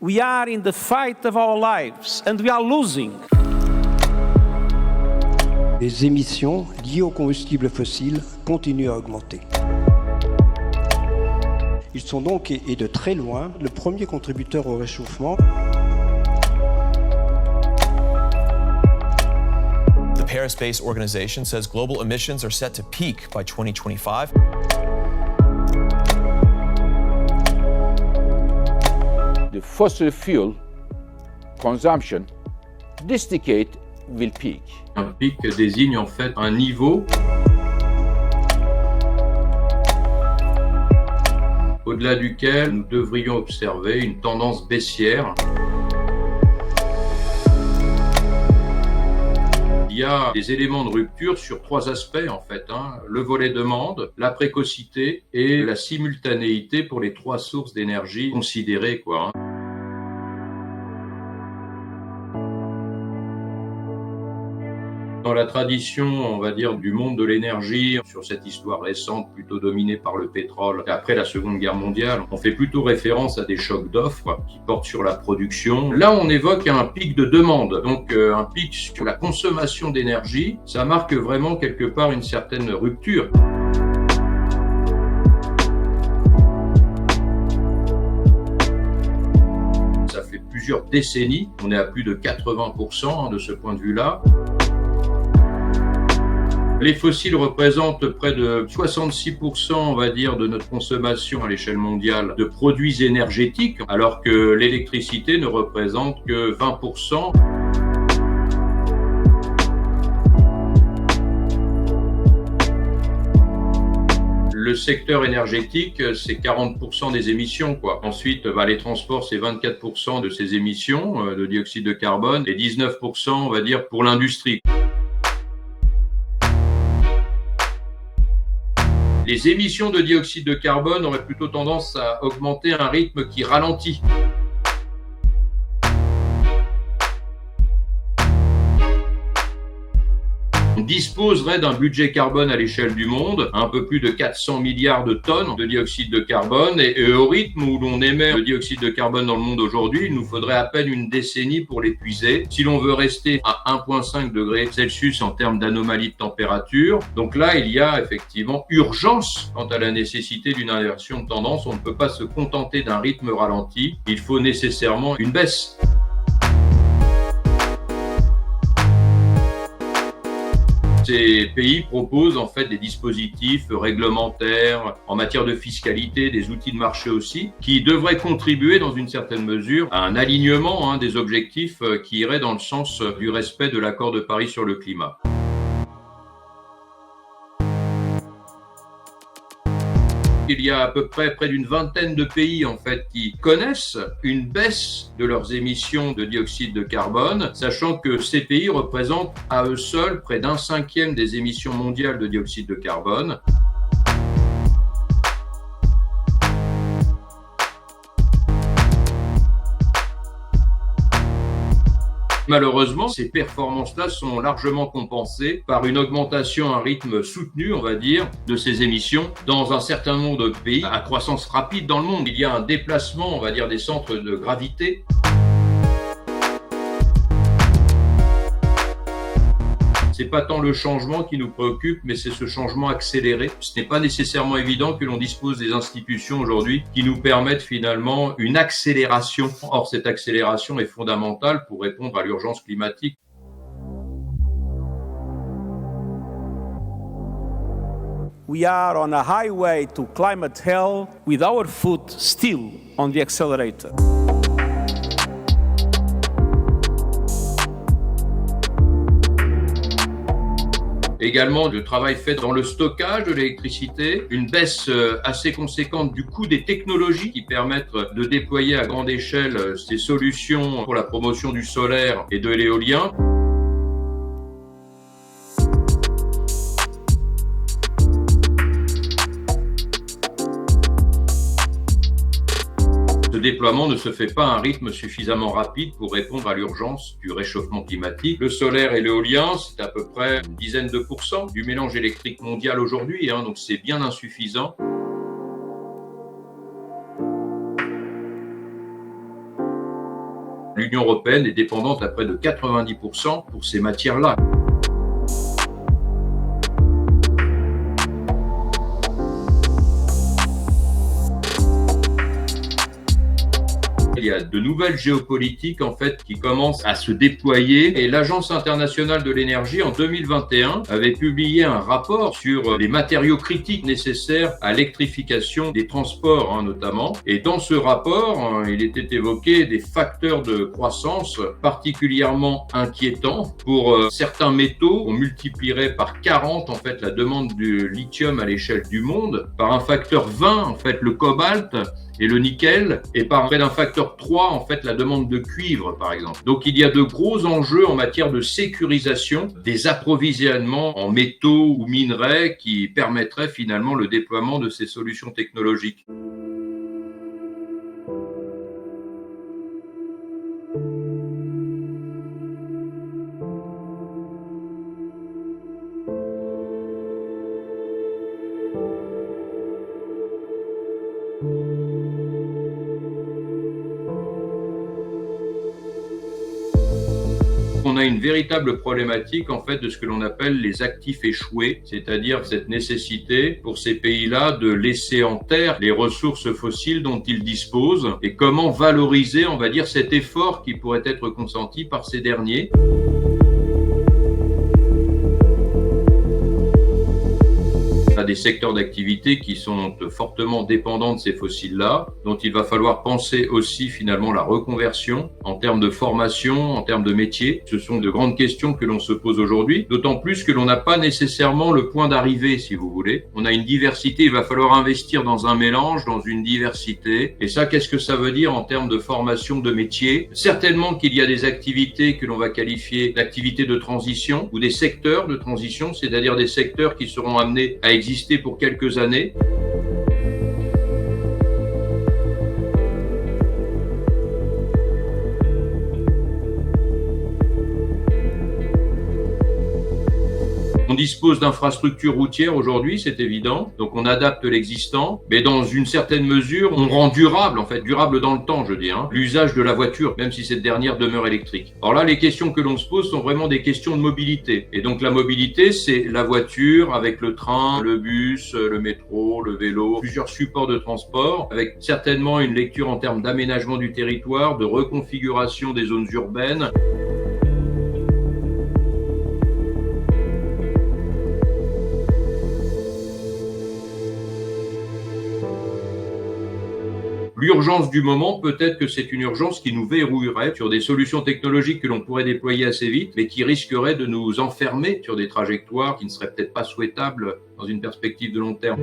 We are in the fight of our lives and we are losing. Les émissions liées aux combustibles fossiles continuent à augmenter. Ils sont donc, et de très loin, le premier contributeur au réchauffement. The Paris-based organization says global emissions are set to peak by 2025. The fossil fuel consumption this decade will peak. Un pic désigne en fait un niveau au-delà duquel nous devrions observer une tendance baissière. Il y a des éléments de rupture sur trois aspects en fait, le volet demande, la précocité et la simultanéité pour les trois sources d'énergie considérées Dans la tradition, on va dire, du monde de l'énergie, sur cette histoire récente plutôt dominée par le pétrole, après la Seconde Guerre mondiale, on fait plutôt référence à des chocs d'offres qui portent sur la production. Là, on évoque un pic de demande, donc un pic sur la consommation d'énergie. Ça marque vraiment quelque part une certaine rupture. Ça fait plusieurs décennies, on est à plus de 80% de ce point de vue-là. Les fossiles représentent près de 66%, on va dire, de notre consommation à l'échelle mondiale de produits énergétiques, alors que l'électricité ne représente que 20%. Le secteur énergétique, c'est 40% des émissions, Ensuite, les transports, c'est 24% de ces émissions de dioxyde de carbone et 19%, on va dire, pour l'industrie. Les émissions de dioxyde de carbone auraient plutôt tendance à augmenter à un rythme qui ralentit. On disposerait d'un budget carbone à l'échelle du monde, un peu plus de 400 milliards de tonnes de dioxyde de carbone, et au rythme où l'on émet le dioxyde de carbone dans le monde aujourd'hui, il nous faudrait à peine une décennie pour l'épuiser. Si l'on veut rester à 1,5 degrés Celsius en termes d'anomalie de température, donc là, il y a effectivement urgence quant à la nécessité d'une inversion de tendance. On ne peut pas se contenter d'un rythme ralenti, il faut nécessairement une baisse. Ces pays proposent en fait des dispositifs réglementaires en matière de fiscalité, des outils de marché aussi, qui devraient contribuer dans une certaine mesure à un alignement des objectifs qui iraient dans le sens du respect de l'accord de Paris sur le climat. Il y a à peu près d'une vingtaine de pays en fait qui connaissent une baisse de leurs émissions de dioxyde de carbone, sachant que ces pays représentent à eux seuls près d'un cinquième des émissions mondiales de dioxyde de carbone. Malheureusement, ces performances-là sont largement compensées par une augmentation à un rythme soutenu, on va dire, de ces émissions dans un certain nombre de pays à croissance rapide dans le monde. Il y a un déplacement, on va dire, des centres de gravité. C'est pas tant le changement qui nous préoccupe, mais c'est ce changement accéléré. Ce n'est pas nécessairement évident que l'on dispose des institutions aujourd'hui qui nous permettent finalement une accélération. Or, cette accélération est fondamentale pour répondre à l'urgence climatique. We are on a highway to climate hell with our foot still on the accelerator. Également, le travail fait dans le stockage de l'électricité, une baisse assez conséquente du coût des technologies qui permettent de déployer à grande échelle ces solutions pour la promotion du solaire et de l'éolien. Ce déploiement ne se fait pas à un rythme suffisamment rapide pour répondre à l'urgence du réchauffement climatique. Le solaire et l'éolien, c'est à peu près une dizaine de pourcents du mélange électrique mondial aujourd'hui, donc c'est bien insuffisant. L'Union européenne est dépendante à près de 90% pour ces matières-là. Il y a de nouvelles géopolitiques en fait qui commencent à se déployer et l'Agence internationale de l'énergie en 2021 avait publié un rapport sur les matériaux critiques nécessaires à l'électrification des transports notamment. Et dans ce rapport, il était évoqué des facteurs de croissance particulièrement inquiétants. Pour certains métaux, on multiplierait par 40 en fait la demande du lithium à l'échelle du monde, par un facteur 20 en fait le cobalt et le nickel, et par près d'un facteur 3, en fait, la demande de cuivre, par exemple. Donc, il y a de gros enjeux en matière de sécurisation des approvisionnements en métaux ou minerais qui permettraient finalement le déploiement de ces solutions technologiques. On a une véritable problématique en fait de ce que l'on appelle les actifs échoués, c'est-à-dire cette nécessité pour ces pays-là de laisser en terre les ressources fossiles dont ils disposent et comment valoriser, on va dire, cet effort qui pourrait être consenti par ces derniers. On a des secteurs d'activité qui sont fortement dépendants de ces fossiles-là, dont il va falloir penser aussi finalement la reconversion en termes de formation, en termes de métier. Ce sont de grandes questions que l'on se pose aujourd'hui, d'autant plus que l'on n'a pas nécessairement le point d'arrivée, si vous voulez. On a une diversité, il va falloir investir dans un mélange, dans une diversité. Et ça, qu'est-ce que ça veut dire en termes de formation de métier? Certainement qu'il y a des activités que l'on va qualifier d'activités de transition ou des secteurs de transition, c'est-à-dire des secteurs qui seront amenés à exister pour quelques années. On dispose d'infrastructures routières aujourd'hui, c'est évident, donc on adapte l'existant, mais dans une certaine mesure, on rend durable, en fait, durable dans le temps, je dis, l'usage de la voiture, même si cette dernière demeure électrique. Alors là, les questions que l'on se pose sont vraiment des questions de mobilité. Et donc la mobilité, c'est la voiture avec le train, le bus, le métro, le vélo, plusieurs supports de transport, avec certainement une lecture en termes d'aménagement du territoire, de reconfiguration des zones urbaines. L'urgence du moment, peut-être que c'est une urgence qui nous verrouillerait sur des solutions technologiques que l'on pourrait déployer assez vite, mais qui risqueraient de nous enfermer sur des trajectoires qui ne seraient peut-être pas souhaitables dans une perspective de long terme.